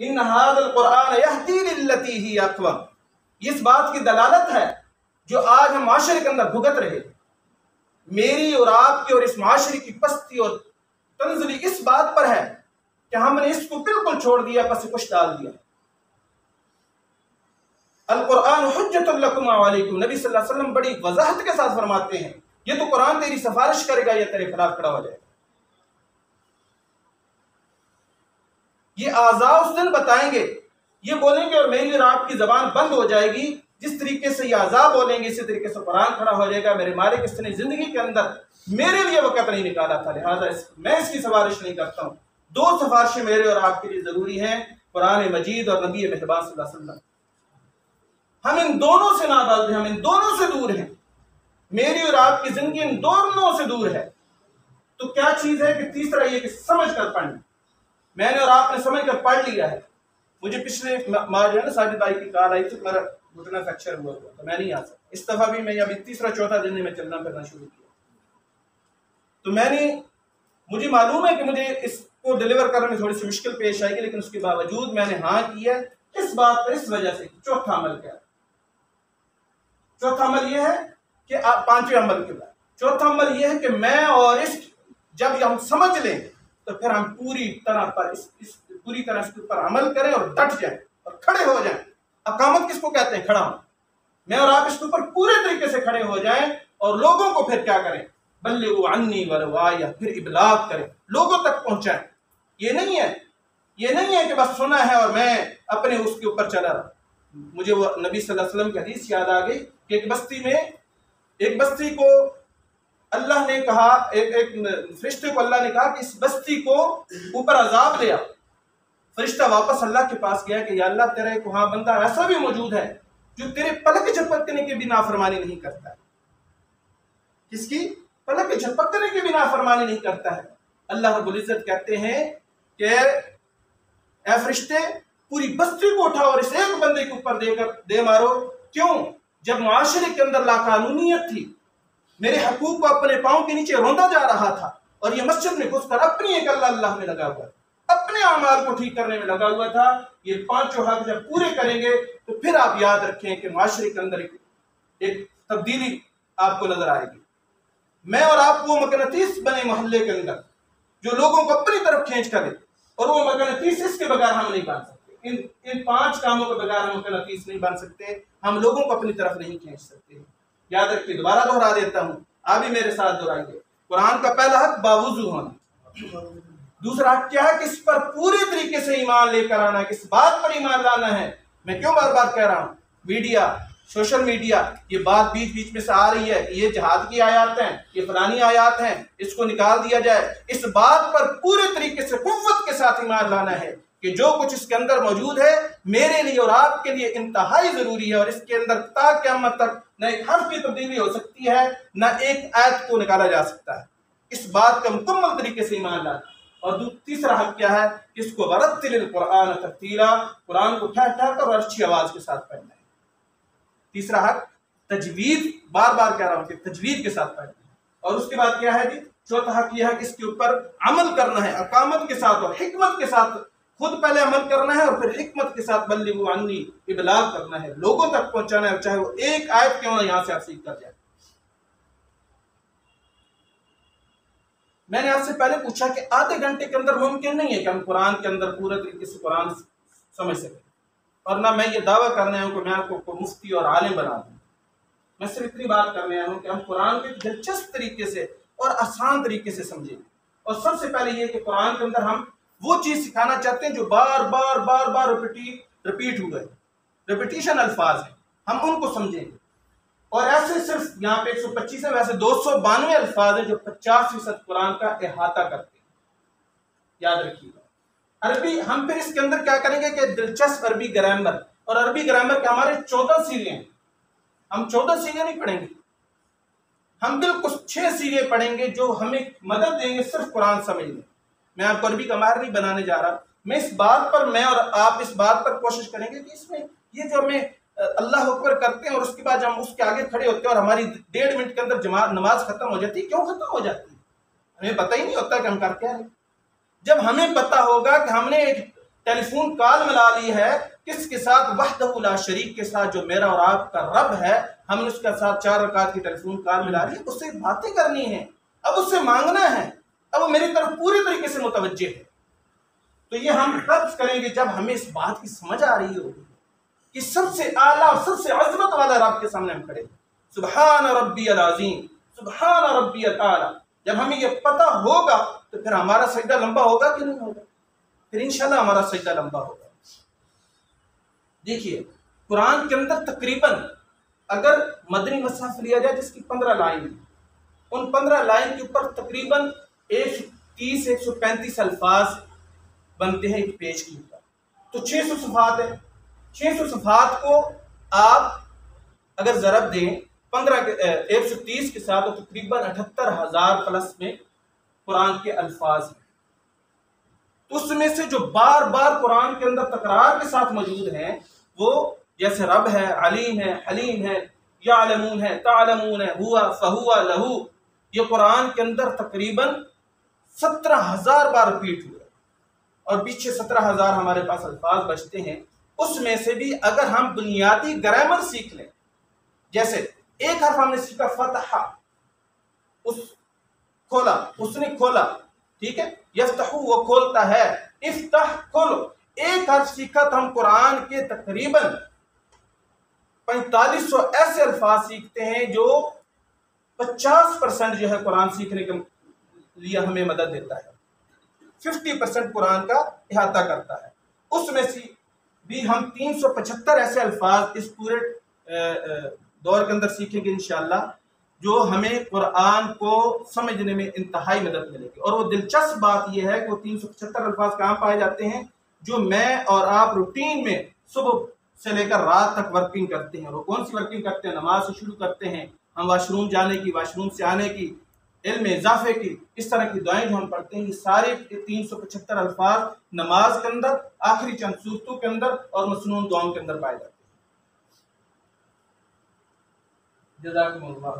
इन हाज़ल कुरान यहदी लिल्लती ही अक़वम, इस बात की दलालत है जो आज हम माशरे के अंदर भुगत रहे। मेरी और आपकी और इस माशरे की पस्ती और तंज़ली इस बात पर है कि हमने इसको बिल्कुल छोड़ दिया, बस कुछ डाल दिया। अल कुरान हुज्जतुल लकुम व अलैकुम, नबी सल्लल्लाहु अलैहि वसल्लम बड़ी वजाहत के साथ फरमाते हैं, ये तो कुरान तेरी सिफारिश करेगा या तेरे खिलाफ खड़ा हो जाएगा। ये आज़ा उस दिन बताएंगे, ये बोलेंगे और मेरी और आपकी जबान बंद हो जाएगी। जिस तरीके से ये आज़ा बोलेंगे इसी तरीके से कुरान खड़ा हो जाएगा, मेरे मालिक इसने जिंदगी के अंदर मेरे लिए वक़्त नहीं निकाला था, लिहाजा मैं इसकी सिफारिश नहीं करता हूँ। दो सिफारिशें मेरे और आपके लिए जरूरी हैं, कुरान मजीद और नबी मेहरबान सल्लल्लाहु अलैहि वसल्लम। हम इन दोनों से नाबाल्द हैं, हम इन दोनों से दूर हैं। मेरी और आपकी जिंदगी इन दोनों से दूर है। तो क्या चीज है कि तीसरा ये कि समझ कर पढ़ना। मैंने और आपने समझ कर पढ़ लिया है। मुझे पिछले माह जो है ना साजिद भाई की कॉल आई थी, मेरा घुटना फ्रैक्चर हुआ था, मैं नहीं आ सकता। इस दफा भी मैं अभी तीसरा चौथा दिन में चलना फिरना शुरू किया, तो मुझे मालूम है कि मुझे इसको डिलीवर करने में थोड़ी सी मुश्किल पेश आएगी, लेकिन उसके बावजूद मैंने हाँ किया इस बात पर, इस वजह से। चौथा अमल क्या है? चौथा अमल यह है कि आप पांचवें अमल के बाद चौथा अमल यह है कि मैं और इस जब हम समझ लें तो फिर हम पूरी तरह इसके ऊपर अमल करें और डट जाएं और खड़े हो जाएं। अकामत किसको कहते हैं? खड़ा हो। मैं और आप इसके ऊपर पूरे तरीके से खड़े हो जाएं और लोगों को फिर क्या करें? बल्लिगू अन्नी वलो आया, फिर इबलाग करें, लोगों तक पहुंचाएं। ये नहीं है कि बस सुना है और मैं अपने उसके ऊपर चला रहा। मुझे वो नबी सल्लल्लाहु अलैहि वसल्लम की हदीस याद आ गई कि एक बस्ती को अल्लाह ने कहा, एक फरिश्ते को अल्लाह ने कहा कि इस बस्ती को ऊपर अजाब दिया। फरिश्ता वापस अल्लाह के पास गया कि या अल्लाह, तेरा एक वहां बंदा ऐसा भी मौजूद है जो तेरे पलक झपकने के भी नाफरमानी नहीं करता है। किसकी? पलक झपकने के भी नाफरमानी नहीं करता है। अल्लाह रब्बुल इज्जत कहते हैं कि ऐ फरिश्ते, पूरी बस्ती को उठाओ और इस एक बंदे के ऊपर दे मारो। क्यों? जब मुआशरे के अंदर लाकानूनियत थी, मेरे हकूक को अपने पांव के नीचे रौंदा जा रहा था, और ये मस्जिद में घुसकर अपनी एक अल्लाह में लगा हुआ, अपने अमाल को ठीक करने में लगा हुआ था। ये पांचों हक जब पूरे करेंगे तो फिर आप याद रखें कि मुआशरे के अंदर एक तब्दीली आपको नजर आएगी। मैं और आप वो मकनतीस बने मोहल्ले के अंदर जो लोगों को अपनी तरफ खींच करे, और वो मकनतीस इसके बगैर हम नहीं बन सकते। इन पांच कामों के बगैर हम मकनतीस नहीं बन सकते, हम लोगों को अपनी तरफ नहीं खींच सकते। याद रखिए, दोबारा दोहरा देता हूं, आप भी मेरे साथ दोहराइए। कुरान का पहला हक बावुजू होना। दूसरा हक क्या है कि इस पर पूरे तरीके से ईमान लेकर आना है, किस बात पर ईमान लाना है। मैं क्यों बार बार कह रहा हूं, मीडिया, सोशल मीडिया, ये बात बीच बीच में से आ रही है, ये जिहाद की आयात हैं, ये फलानी आयात हैं, इसको निकाल दिया जाए। इस बात पर पूरे तरीके से कुव्वत के साथ ईमान लाना है कि जो कुछ इसके अंदर मौजूद है मेरे लिए और आपके लिए इंतहाई जरूरी है, और इसके अंदर ता क़यामत तक न एक हर्फ की तब्दीली हो सकती है, न एक आयत को निकाला जा सकता है। इस बात का मुकम्मल तरीके से ईमान लाना। और तीसरा हक क्या है? इसको वरत्तिलिल कुरान तरतीला, कुरान को ठहर ठहर कर और अच्छी आवाज के साथ पढ़ना है। तीसरा हक तजवीद, बार बार कह रहा हूं कि तजवीद के साथ पढ़ना है। और उसके बाद क्या है जी? चौथा हक यह है कि इसके ऊपर अमल करना है, अकामत के साथ और हिकमत के साथ। खुद पहले अमल करना है और फिर हिकमत के साथ बल्लिगू अन्नी, इबलाग करना है, लोगों तक पहुंचाना है, चाहे वो एक आयत क्यों ना यहां से आप सीख कर जाए। मैंने आपसे पहले पूछा कि आधे घंटे के अंदर मुमकिन नहीं है कि हम कुरान के अंदर पूरे तरीके से कुरान समझ सकें, और ना मैं ये दावा करने आया हूं कि मैं आपको मुफ्ती और आलिम बना दूं। मैं सिर्फ इतनी बात करने आया हूं कि हम कुरान को दिलचस्प तरीके से और आसान तरीके से समझें। और सबसे पहले ये कि कुरान के अंदर हम वो चीज सिखाना चाहते हैं जो बार बार रिपीट हुआ है, रिपीटिशन अल्फाज है, हम उनको समझेंगे। और ऐसे सिर्फ यहाँ पे 125 है, वैसे 292 अल्फाज है जो 50% कुरान का अहाता करते हैं। याद रखिएगा। अरबी हम फिर इसके अंदर क्या करेंगे कि दिलचस्प अरबी ग्रामर, और अरबी ग्रामर के हमारे 14 सीगे हैं। हम 14 सीगे नहीं पढ़ेंगे, हम बिल्कुल 6 सीगे पढ़ेंगे जो हमें मदद देंगे सिर्फ कुरान समझने। मैं आपको अरबी का माहिर नहीं बनाने जा रहा। मैं इस बात पर, मैं और आप इस बात पर कोशिश करेंगे कि इसमें ये जो हमें अल्लाह अकबर करते हैं और उसके बाद हम उसके आगे खड़े होते हैं और हमारी 1.5 मिनट के अंदर नमाज खत्म हो जाती है। क्यों खत्म हो जाती है? हमें पता ही नहीं होता कि हम कर क्या रहे। जब हमें पता होगा कि हमने टेलीफोन कॉल मिला ली है किसके साथ? वहदहू ला शरीक के साथ, जो मेरा और आपका रब है। हमने उसके साथ 4 रकात की टेलीफोन कॉल मिला ली, उससे बातें करनी है, अब उससे मांगना है, अब वो मेरी तरफ पूरी तरीके से मुतवज्जे है। तो ये हम तब करेंगे जब हमें इस बात की समझ आ रही होगी कि सबसे आला और सबसे अजमत वाला रब के सामने हम खड़े, सुबहान रब्बियल अज़ीम, सुबहान रब्बियल आला। जब हमें ये पता होगा तो फिर हमारा सजदा लंबा होगा कि नहीं होगा? फिर इंशाल्लाह हमारा सजदा लंबा होगा। देखिए कुरान के अंदर तकरीबन अगर मदनी मसहफ लिया जाए जिसकी 15 लाइन, उन 15 लाइन के ऊपर तकरीबन 130-135 अल्फाज बनते हैं एक पेज के ऊपर। तो 600 सफ़ात है। 600 सफ़ात को आप अगर ज़रब दें 130 के साथ, तो तकरीबन 78,000 प्लस में कुरान के अल्फाज हैं। तो उसमें से जो बार बार कुरान के अंदर तकरार के साथ मौजूद हैं, वो जैसे रब है, अलीम है, हलीम है, यालमून है, तालमून है, हुआ फहुआ लहू, ये कुरान के अंदर तकरीबन 17,000 बार रिपीट हुए और पीछे 17,000 हमारे पास अल्फाज बचते हैं। उसमें से भी अगर हम बुनियादी ग्रामर सीख लें, जैसे एक हर्फ हमने सीखा फतहा, उस खोला, उसने खोला, ठीक है, यफ्तहू वो खोलता है, इफ्ताह खोलो, एक हर्फ सीखा तो हम कुरान के तकरीबन 4500 ऐसे अल्फाज सीखते हैं जो 50% जो है कुरान सीखने के लिए हमें मदद देता है, 50% कुरान का इहाता करता है। उसमें से भी हम 375 ऐसे अल्फाज इस पूरे दौर के अंदर सीखेंगे इंशाअल्लाह, जो हमें कुरान को समझने में इंतहाई मदद मिलेगी। और वो दिलचस्प बात यह है कि वो 375 अल्फाज कहाँ पाए जाते हैं? जो मैं और आप रूटीन में सुबह से लेकर रात तक वर्किंग करते हैं। वो कौन सी वर्किंग करते हैं? नमाज से शुरू करते हैं, हम वाशरूम जाने की, वाशरूम से आने की, इल्म में इजाफे की, इस तरह की दुआएं जो हम पढ़ते हैं, ये सारे 375 अल्फाज नमाज के अंदर, आखिरी चंद सूरतों के अंदर और मसनून दुआओं के अंदर पाए जाते हैं। जज़ाकुमुल्लाह।